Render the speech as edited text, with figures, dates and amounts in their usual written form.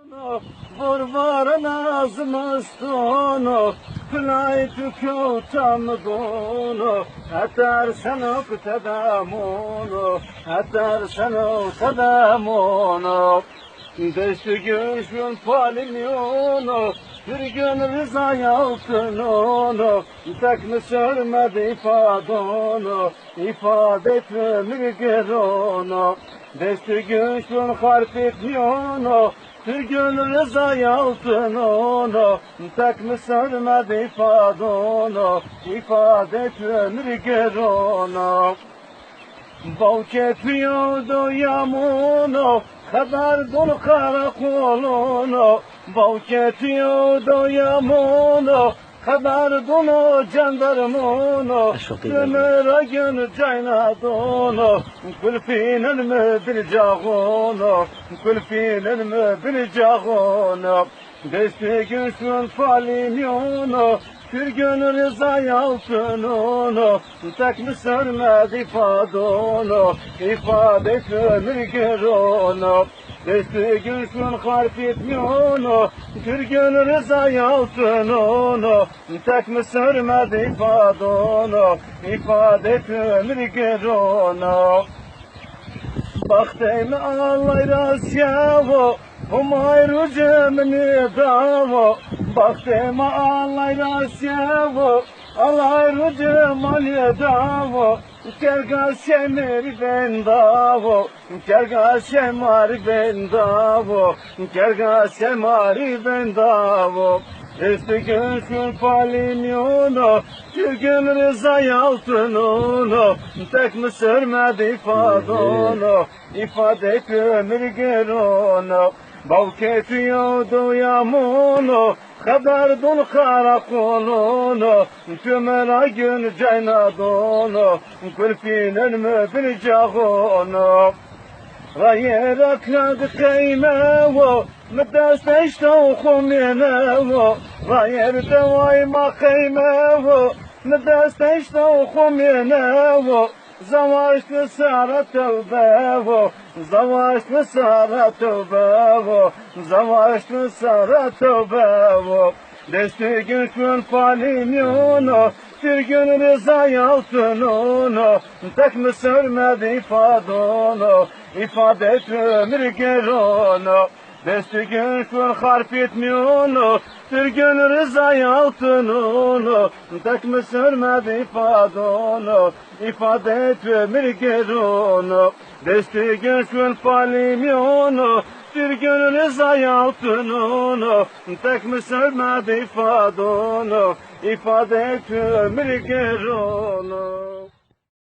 Vurvar nazmıstono, play tükü tamgono, hatar sano kutadamono, hatar sano kutadamono. Desti görüşün palimyono, bir gün rıza yaltınono, tek mi sörmedi ifadono, ifade etmemi gerono. Desti görüşün harf etmiyono, bir gün rıza yaltınono, tek mi sörmedi ifadono, ifade etmemi gerono. Bavketiyodo yamuno, kadar dolu karakolunu, Bavketiyodo yamuno, kadar dolu jandarmunu, ömür gün caynadunu, kulfinin mi bilcağunu, kulfinin mi bilcağunu, desti güçlün falimyonu, bir gün rıza yaltınonu, tek mi sörmedi ifadonu, ifade etmemir geronu. Desti güçlün harf etmiyonu, bir gün rıza yaltınonu, tek mi sörmedi ifadonu, ifade etmemir geronu. Baktayım Allah'ı rasyavu, Umayru cemini davo, baktım Allah'ı rasyavu, Allah'ı cemini davo, kerga şemir ben davo, kerga şemar ben davo, kerga şemar ben davo. Desti güçlün falimyono, bir gün rıza yaltınono, tek mi sörmedi ifadono, ifade et ömür gerono. Bavketiyodo yamuno, kadar dolu karakolunu, tümera gün caynadono, kulfinin mi bilcağonu. غير أكلاد قيمه مدستشتو خمينه غير دواي ما قيمه مدستشتو خمينه زواجت سارة توبه زواجت سارة توبه زواجت سارة توبه Desti güçlün falimyono, bir gün rıza yaltınono, tek mi sörmedi ifadono, ifade et ömür gerono. Desti güçlün harf etmiyono, bir gün rıza yaltınono, tek mi sörmedi ifadono, ifade et ömür gerono. Desti güçlün falimyono, bir gün rıza yaltınono, tek mi sörmedi ifadono, ifade et ömür gerono.